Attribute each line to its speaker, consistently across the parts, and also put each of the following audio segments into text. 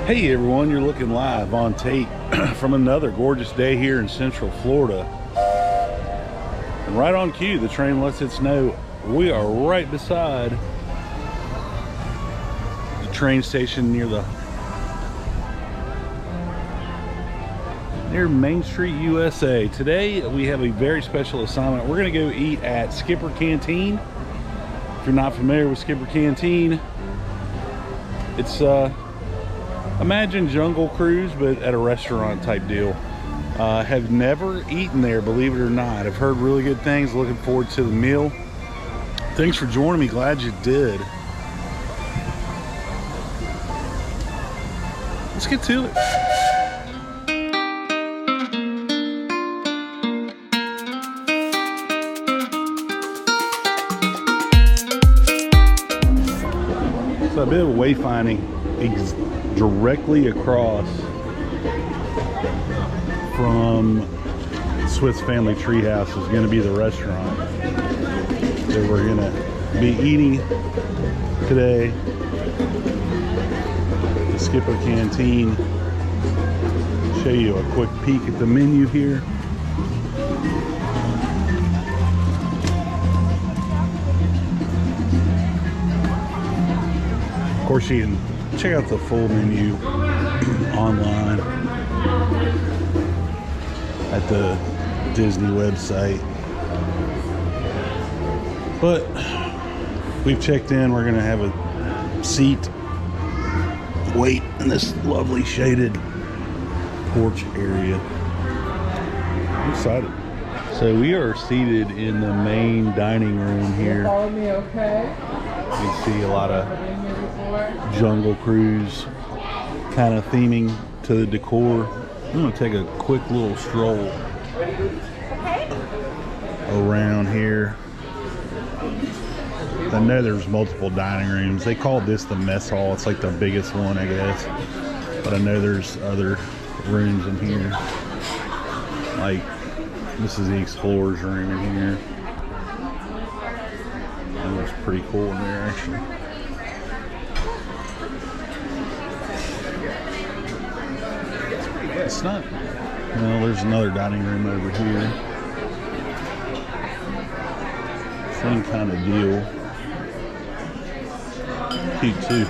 Speaker 1: Hey everyone, you're looking live on tape from another gorgeous day here in Central Florida. And right on cue, the train lets us know we are right beside the train station near Main Street, USA. Today we have a very special assignment. We're gonna go eat at Skipper Canteen. If you're not familiar with Skipper Canteen, it's imagine Jungle Cruise, but at a restaurant type deal. Have never eaten there, believe it or not. I've heard really good things. Looking forward to the meal. Thanks for joining me. Glad you did. Let's get to it. So a bit of wayfinding. Directly across from Swiss Family Treehouse is going to be the restaurant that we're going to be eating today. The Skipper Canteen. Show you a quick peek at the menu here. Of course, you can check out the full menu online at the Disney website. But we've checked in. We're going to have a seat, wait in this lovely shaded porch area. I'm excited. So we are seated in the main dining room here.
Speaker 2: Follow me, okay?
Speaker 1: You see a lot of Jungle Cruise kind of theming to the decor. I'm gonna take a quick little stroll around here. I know there's multiple dining rooms. They call this the mess hall. It's like the biggest one, I guess. But I know there's other rooms in here. Like, this is the Explorer's room in here. That looks pretty cool in there, actually. It's not, well, there's another dining room over here. Same kind of deal. Cute too.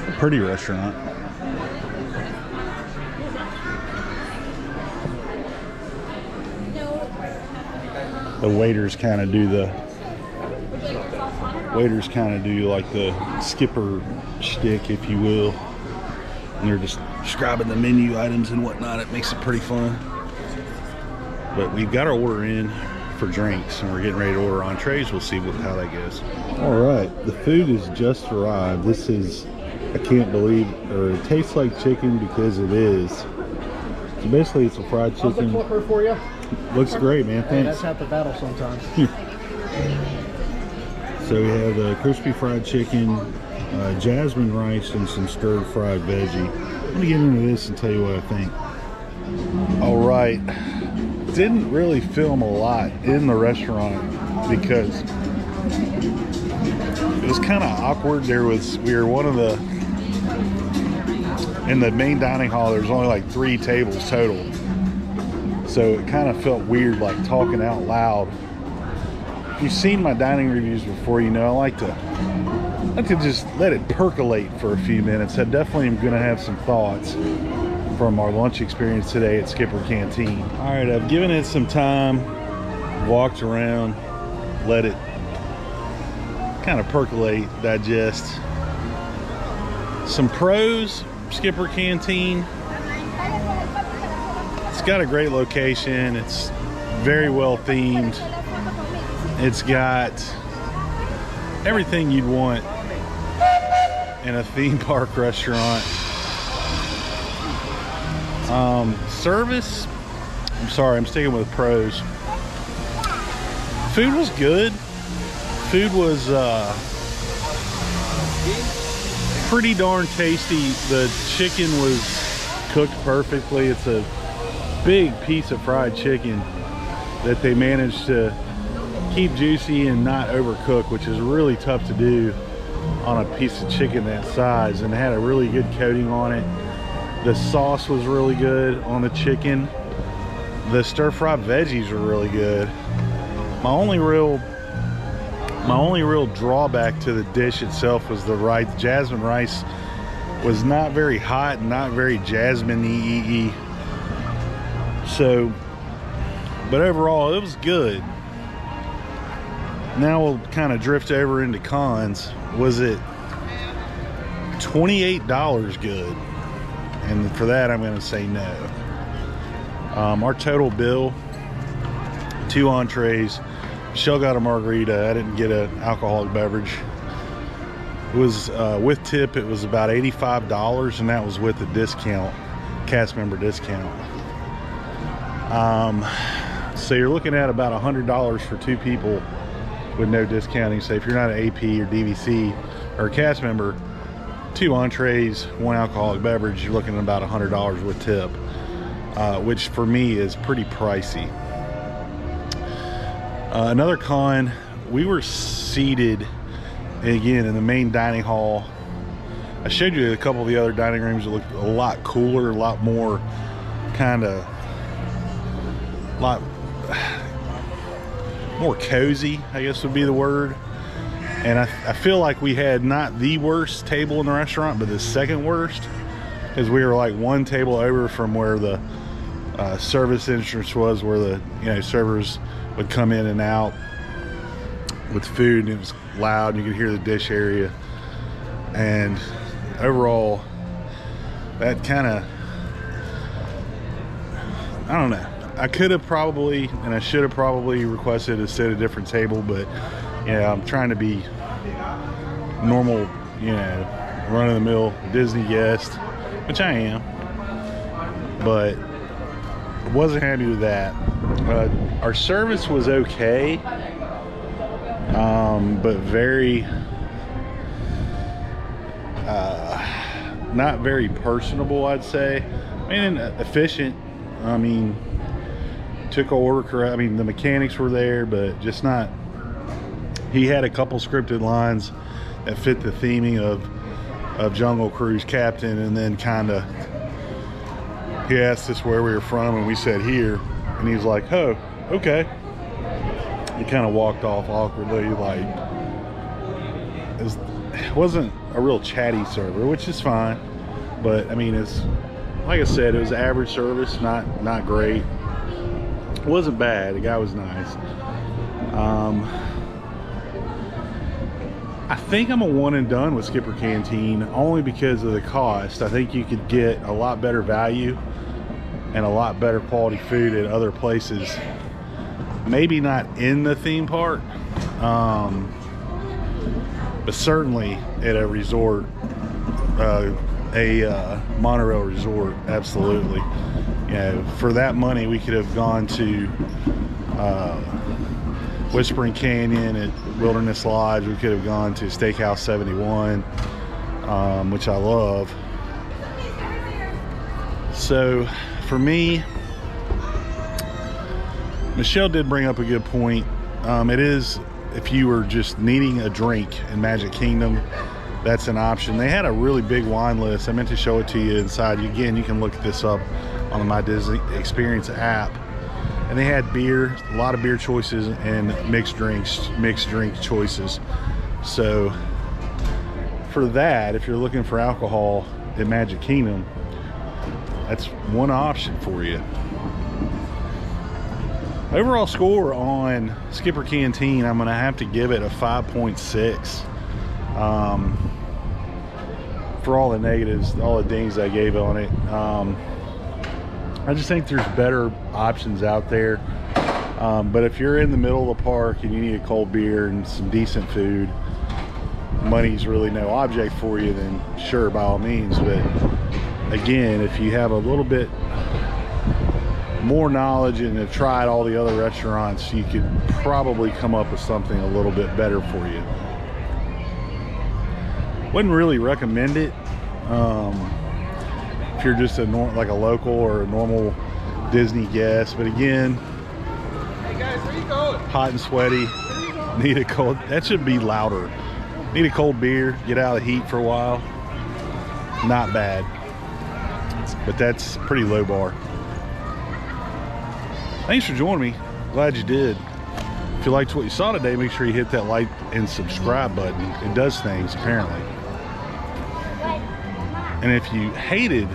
Speaker 1: A pretty restaurant. The waiters kind of do like the skipper shtick, if you will. And they're just describing the menu items and whatnot. It makes it pretty fun. But we've got our order in for drinks, and we're getting ready to order entrees. We'll see how that goes. All right, the food has just arrived. This is, I can't believe, or it tastes like chicken because it is. So basically, it's a fried chicken.
Speaker 2: How's the clipper for you?
Speaker 1: Looks great, man. Thanks.
Speaker 2: Hey, that's half the battle sometimes.
Speaker 1: So we have the crispy fried chicken, jasmine rice, and some stir fried veggie. I'm gonna get into this and tell you what I think. All right, didn't really film a lot in the restaurant because it was kind of awkward. We were one of the, in the main dining hall, there's only like 3 tables total. So it kind of felt weird, like talking out loud. You've seen my dining reviews before, you know, I like to just let it percolate for a few minutes. I definitely am going to have some thoughts from our lunch experience today at Skipper Canteen. All right, I've given it some time, walked around, let it kind of percolate, digest. Some pros, Skipper Canteen. It's got a great location. It's very well themed. It's got everything you'd want in a theme park restaurant. Service, I'm sorry, I'm sticking with pros. Food was good. Food was pretty darn tasty. The chicken was cooked perfectly. It's a big piece of fried chicken that they managed to keep juicy and not overcook, which is really tough to do on a piece of chicken that size, and it had a really good coating on it. The sauce was really good on the chicken. The stir-fried veggies were really good. My only real drawback to the dish itself was the rice. Jasmine rice was not very hot and not very jasmine-y. So, but overall it was good. Now we'll kind of drift over into cons. Was it $28 good? And for that I'm going to say no. Our total bill, 2 entrees. Michelle got a margarita. I didn't get an alcoholic beverage. It was with tip, it was about $85, and that was with the discount, cast member discount. So you're looking at about $100 for 2 people with no discounting. So if you're not an AP or DVC or a cast member, 2 entrees, 1 alcoholic beverage, you're looking at about $100 with tip, which for me is pretty pricey. Another con, we were seated again in the main dining hall. I showed you a couple of the other dining rooms that looked a lot cooler, a lot more kind of, lot more cozy, I guess would be the word. And I feel like we had not the worst table in the restaurant, but the second worst, because we were like 1 table over from where the service entrance was, where the servers would come in and out with food, and it was loud, and you could hear the dish area. And overall, that kind of, I don't know, I could have probably, and I should have probably requested to sit at a different table, but yeah, I'm trying to be normal, run-of-the-mill Disney guest, which I am, but wasn't happy with that. Our service was okay, but very not very personable, I'd say. I mean, efficient. I mean, took an order correct. I mean, the mechanics were there, but just not. He had a couple scripted lines that fit the theming of Jungle Cruise Captain, and then kind of he asked us where we were from, and we said here, and he's like, "Oh, okay." He kind of walked off awkwardly, like it wasn't a real chatty server, which is fine. But I mean, it's like I said, it was average service, not great. It wasn't bad. The guy was nice. I think I'm a one and done with Skipper Canteen, only because of the cost. I think you could get a lot better value and a lot better quality food at other places. Maybe not in the theme park, but certainly at a resort, a monorail resort. Absolutely. For that money, we could have gone to Whispering Canyon at Wilderness Lodge. We could have gone to Steakhouse 71, which I love. So for me, Michelle did bring up a good point. It is, if you were just needing a drink in Magic Kingdom, that's an option. They had a really big wine list. I meant to show it to you inside. Again, you can look this up on the My Disney Experience app. And they had beer, a lot of beer choices, and mixed drink choices. So for that, if you're looking for alcohol at Magic Kingdom, that's one option for you. Overall score on Skipper Canteen, I'm gonna have to give it a 5.6. For all the negatives, all the dings I gave on it. I just think there's better options out there. But if you're in the middle of the park and you need a cold beer and some decent food, money's really no object for you, then sure, by all means. But again, if you have a little bit more knowledge and have tried all the other restaurants, you could probably come up with something a little bit better for you. Wouldn't really recommend it if you're just like a local or a normal Disney guest. But again,
Speaker 2: Hey guys, where you going?
Speaker 1: hot and sweaty, need a cold. That should be louder. Need a cold beer, get out of the heat for a while. Not bad. But that's a pretty low bar. Thanks for joining me. Glad you did. If you liked what you saw today, make sure you hit that like and subscribe button. It does things, apparently. And if you hated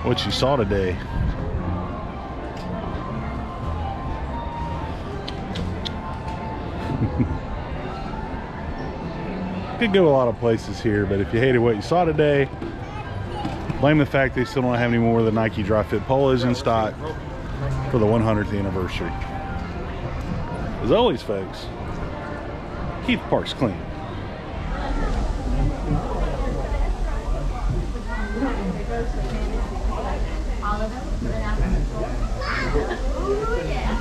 Speaker 1: what you saw today, could go a lot of places here, but if you hated what you saw today, blame the fact they still don't have any more of the Nike Dry Fit Polos in stock for the 100th anniversary. As always, folks, keep the parks clean.
Speaker 3: Ooh, yeah.